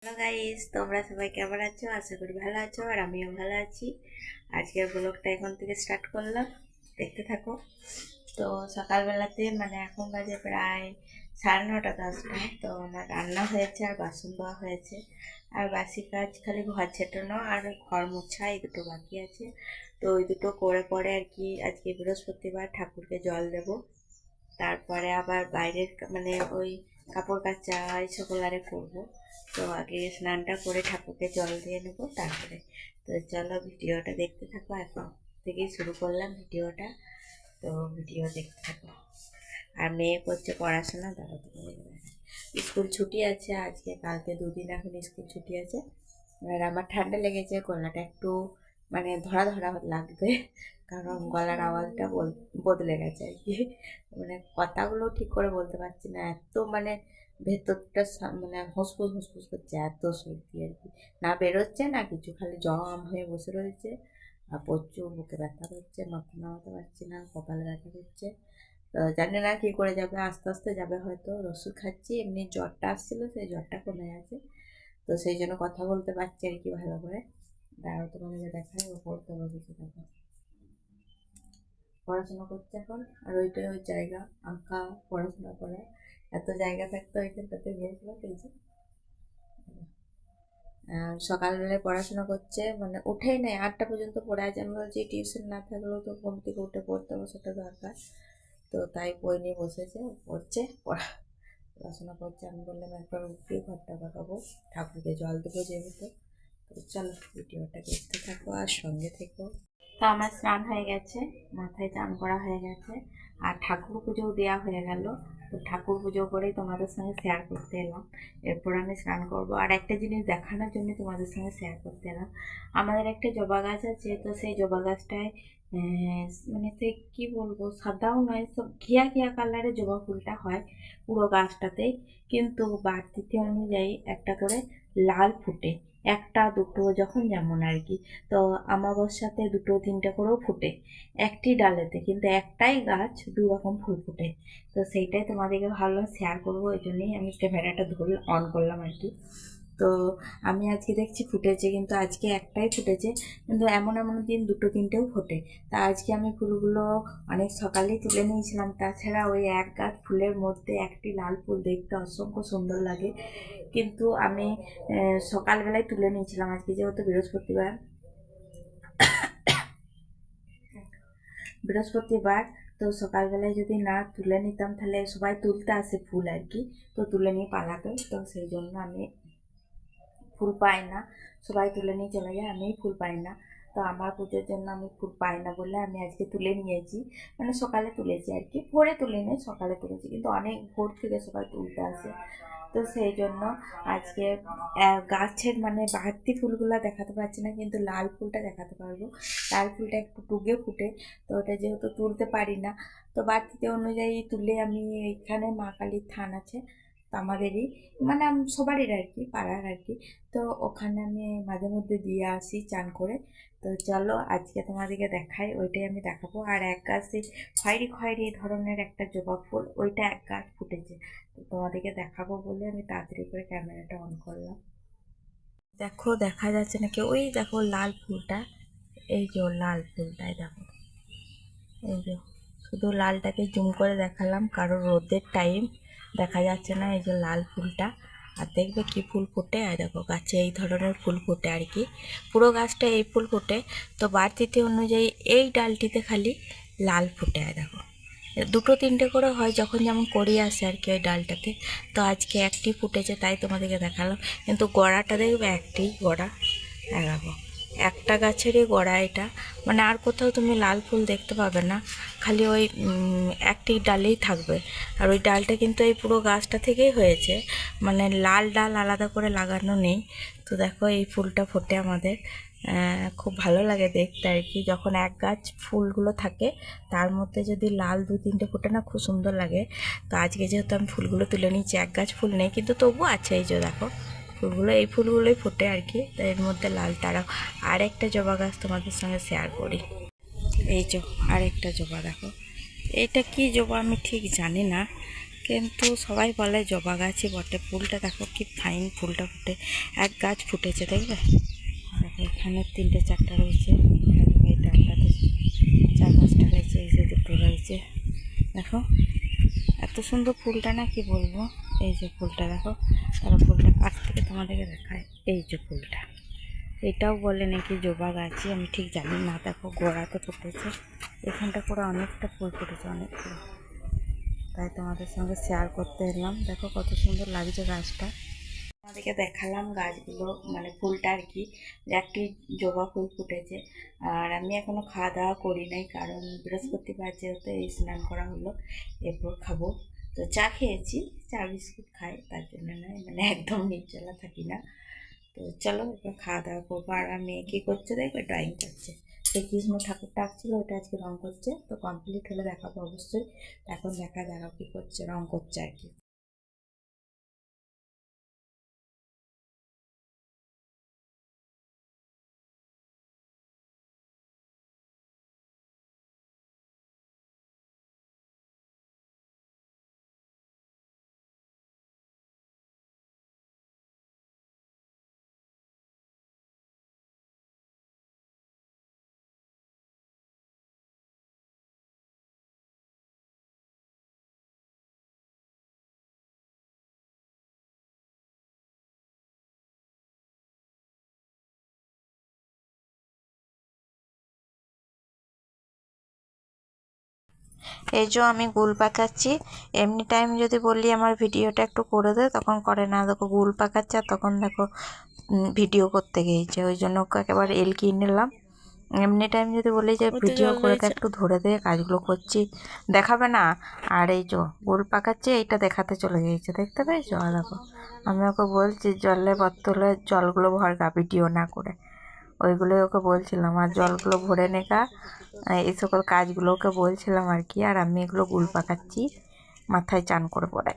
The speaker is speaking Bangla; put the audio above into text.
হ্যালো গাইস, তোমরা সবাই কেমন আছো? আশা করি ভালো আছো আর আমিও ভালো আছি। আজকের ব্লগটা এখন থেকে স্টার্ট করলাম, দেখতে থাকো। তো সকালবেলাতে এখন বাজে প্রায় 9:30-10টা। তো আমার রান্না হয়েছে আর বাসন ধোয়া হয়েছে, আর বাসি কাজ খালি ঘর ছেটানো আর ঘর মোছা, এই দুটো বাকি আছে। তো ওই দুটো করে পরে আর কি, আজকে বৃহস্পতিবার, ঠাকুরকে জল দেবো। তারপরে আবার বাইরের ওই কাপড় কাচা এই সকল আরে করবো। তো আগে স্নানটা করে ঠাকুরকে জল দিয়ে নেবো তারপরে। তো চলো ভিডিওটা দেখতে থাকো, এখন থেকেই শুরু করলাম ভিডিওটা। তো ভিডিও দেখতে থাকো। আর মেয়ে করছে পড়াশোনা, দাঁড়া স্কুল ছুটি আছে আজকে, কালকে দুদিন এখন স্কুল ছুটি আছে। আর আমার ঠান্ডা লেগেছে, গলাটা একটু ধরা ধরা লাগবে, কারণ গলার আওয়াজটা বদলে গেছে আর কি। কথাগুলো ঠিক করে বলতে পারছি না, এত ভেতরটা হুসফুস হুসফুস করছে, এত সর্দি আর কি। না বেরোচ্ছে না কিছু, খালি জম হয়ে বসে রয়েছে। আর প্রচুর বুকে ব্যথা করছে, মাথা নামাতে পারছি না, কপালে ব্যথা করছে। তো জানি না কী করে যাবে, আস্তে আস্তে যাবে হয়তো। ওষুধ খাচ্ছি, এমনি জ্বরটা আসছিলো, সেই জ্বরটা কমে গেছে। তো সেই জন্য কথা বলতে পারছি আর কি ভালো করে। দাঁড়াও তোমাদেরকে দেখাই, ও পড়তে বসেছে, দেখো পড়াশোনা করছে এখন। আর ওইটাই ওই জায়গা, আঁকা, পড়াশোনা করা, এত জায়গা থাকতো ওইখানটাতে গিয়েছিল। এই যে সকালবেলায় পড়াশোনা করছে, উঠেই নেই, 8টা পর্যন্ত পড়ে আছে। আমি বলছি টিউশন না থাকলেও তো ঘুম থেকে উঠে পড়তে বসাটা দরকার। তো তাই বই নিয়ে বসেছে, পড়ছে, পড়াশোনা করছে। আমি বললাম একবার উঠে ঘরটা পাকাবো, ঠাকুরকে জল দেবো যেহেতু। তো চলো ভিডিওটা দেখতে থাকো আর সঙ্গে থেকো। তো আমার স্নান হয়ে গেছে, মাথায় চান করা হয়ে গেছে, আর ঠাকুর পুজোও দেওয়া হয়ে গেল। তো ঠাকুর পুজো করেই তোমাদের সঙ্গে শেয়ার করতে এলাম। এরপর আমি স্নান করব, আর একটা জিনিস দেখানোর জন্য তোমাদের সঙ্গে শেয়ার করতে এলাম। আমাদের একটা জবা গাছ আছে, তো সেই জবা গাছটায় সে কী বলবো, সাদাও নয়, সব ঘিয়া ঘিয়া কালারের জবা ফুলটা হয় পুরো গাছটাতেই। কিন্তু বাড়তিতে অনুযায়ী একটা করে লাল ফুটে, একটা দুটো যখন যেমন আর কি। তো অমাবস্যাতে 2-3টে করেও ফুটে একটি ডালেতে, কিন্তু একটাই গাছ 2 রকম ফুল ফুটে। তো সেইটাই তোমাদেরকে ভালো শেয়ার করবো, ওই জন্যই আমি ক্যামেরাটা ধরে অন করলাম আর কি। তো আমি আজকে দেখছি ফুটেছে, কিন্তু আজকে একটাই ফুটেছে, কিন্তু এমন এমন দিন 2-3টেও ফোটে। তা আজকে আমি ফুলগুলো অনেক সকালেই তুলে নিয়েছিলাম। তাছাড়া ওই এক গাছ ফুলের মধ্যে একটি লাল ফুল দেখতে অসংখ্য সুন্দর লাগে, কিন্তু আমি সকালবেলায় তুলে নিয়েছিলাম। আজকে যেহেতু বৃহস্পতিবার, তো সকালবেলায় যদি না তুলে নিতাম তাহলে সবাই তুলতে আসে ফুল আর কি, তো তুলে নিয়ে পালাতো। তো সেই জন্য আমি ফুল পাই না, সবাই তুলে নিয়ে চলে যায়, আমিই ফুল পাই না। তো আমার পুজোর জন্য আমি ফুল পাই না বলে আমি আজকে তুলে নিয়েছি। সকালে তুলেছি আর কি, ভোরে তুলিনি, সকালে তুলেছি, কিন্তু অনেক ভোর থেকে সবাই তুলতে আসে। তো সেই জন্য আজকে গাছের বাড়তি ফুলগুলো দেখাতে পারছি না, কিন্তু লাল ফুলটা দেখাতে পারবো। লাল ফুলটা একটু টুকে ফুটে, তো ওটা যেহেতু তুলতে পারি না, তো বাড়তিতে অনুযায়ী তুলে আমি এখানে মা কালীর থান আছে, তো আমাদেরই সবারই আর কি, পাড়ার আর কি। তো ওখানে আমি মাঝে মধ্যে দিয়ে আসি চান করে। তো চলো আজকে তোমাদেরকে দেখাই, ওইটাই আমি দেখাবো। আর এক গাছে খয়েরি খয়েরি ধরনের একটা জবা ফুল, ওইটা এক গাছ ফুটেছে, তো তোমাদেরকে দেখাবো বলে আমি তাড়াতাড়ি করে ক্যামেরাটা অন করলাম। দেখো দেখা যাচ্ছে নাকি, ওই দেখো লাল ফুলটা, এই যে লাল ফুলটাই দেখো, এই যে শুধু লালটাকে জুম করে দেখালাম, কারণ রোদের টাইম দেখা যাচ্ছে না। এই যে লাল ফুলটা, আর দেখবে কি ফুল ফোটে, আর দেখো গাছে এই ধরনের ফুল ফোটে আর কি, পুরো গাছটা এই ফুল ফোটে। তো বাড়তিতে অনুযায়ী এই ডালটিতে খালি লাল ফোটে, আর দেখো 2-3টে করে হয় যখন যেমন করি আসে আর কি ওই ডালটাতে। তো আজকে একটি ফুটেছে তাই তোমাদেরকে দেখালাম, কিন্তু গোড়াটা দেখবে একটি গোড়া, দেখো একটা গাছেরই গোড়া এটা। আর কোথাও তুমি লাল ফুল দেখতে পাবে না, খালি ওই একটি ডালেই থাকবে। আর ওই ডালটা কিন্তু এই পুরো গাছটা থেকেই হয়েছে, লাল ডাল আলাদা করে লাগানো নেই। তো দেখো এই ফুলটা ফোটে আমাদের, খুব ভালো লাগে দেখতে আর কি, যখন এক গাছ ফুলগুলো থাকে তার মধ্যে যদি লাল 2-3টে ফোটে না, খুব সুন্দর লাগে। তো আজকে যেহেতু আমি ফুলগুলো তুলে নিচ্ছি, এক গাছ ফুল নেই, কিন্তু তবু আছে, এই যে দেখো ফুলগুলো, এই ফুলগুলোই ফোটে আর কি। তো এর মধ্যে লাল তারা। আর একটা জবা গাছ তোমাদের সঙ্গে শেয়ার করি, এই যে আরেকটা জবা দেখো, এটা কি জবা আমি ঠিক জানি না, কিন্তু সবাই বলে জবা গাছই বটে। ফুলটা দেখো কি ফাইন ফুলটা ফুটে, এক গাছ ফুটেছে দেখবে। দেখো এখানে 3টে 4টা রয়েছে, এইটা একটাতে 4-5টা রয়েছে, এই যে 2টো রয়েছে। দেখো এত সুন্দর ফুলটা না কি বলবো। এই যে ফুলটা দেখো, তারা ফুলটা কাছ থেকে তোমাদেরকে দেখায়। এই যে ফুলটা, এটাও বলে নাকি জবা গাছই, আমি ঠিক জানি না। দেখো গোড়াতে ফুটেছে, এখানটা পুরো অনেকটা ফুল ফুটেছে, অনেক ফুল, তাই তোমাদের সঙ্গে শেয়ার করতে এলাম। দেখো কত সুন্দর লাগছে গাছটা। আমাদেরকে দেখালাম গাছগুলো, মানে ফুলটা আর কি, যে একটি জবা ফুল ফুটেছে। আর আমি এখনো খাওয়া দাওয়া করি নাই, কারণ বৃহস্পতিবার যেহেতু এই স্নান করা হলো, এরপর খাবো। তো চা খেয়েছি, চা বিস্কুট খাই, তার জন্য নয়, মানে একদম নির্জলা থাকি না। তো চলো এবার খাওয়া দাওয়া করবো। আর আমার মেয়ে কী করছে দেখবে, ড্রয়িং করছে। সেই কৃষ্ণ ঠাকুরটা আঁকছিল, ওটা আজকে রঙ করছে। তো কমপ্লিট হলে দেখাবো অবশ্যই। এখন দেখা যাক কী করছে, রঙ করছে আর কি। এই যে আমি গুল পাকাচ্ছি। এমনি টাইম যদি বললি আমার ভিডিওটা একটু করে দে, তখন করে না। দেখো গুল পাকাচ্ছে, আর তখন দেখো ভিডিও করতে গিয়েছে, ওই জন্য ওকে একেবারে এলকিয়ে নিলাম। এমনি টাইম যদি বলি যে ভিডিও করে দে, একটু ধরে দে, কাজগুলো করছি, দেখাবে না। আর এই যে গুল পাকাচ্ছে, এইটা দেখাতে চলে গিয়েছে, দেখতে পেয়েছো? দেখো আমি ওকে বলছি জলে বোতলে জলগুলো ভরগা, ভিডিও না করে। ওইগুলোই ওকে বলছিলাম, আর জলগুলো ভরে নেগা, এই সকল কাজগুলো ওকে বলছিলাম আর কি। আর আমি এগুলো গুল পাকাচ্ছি, মাথায় চান করে পড়ে।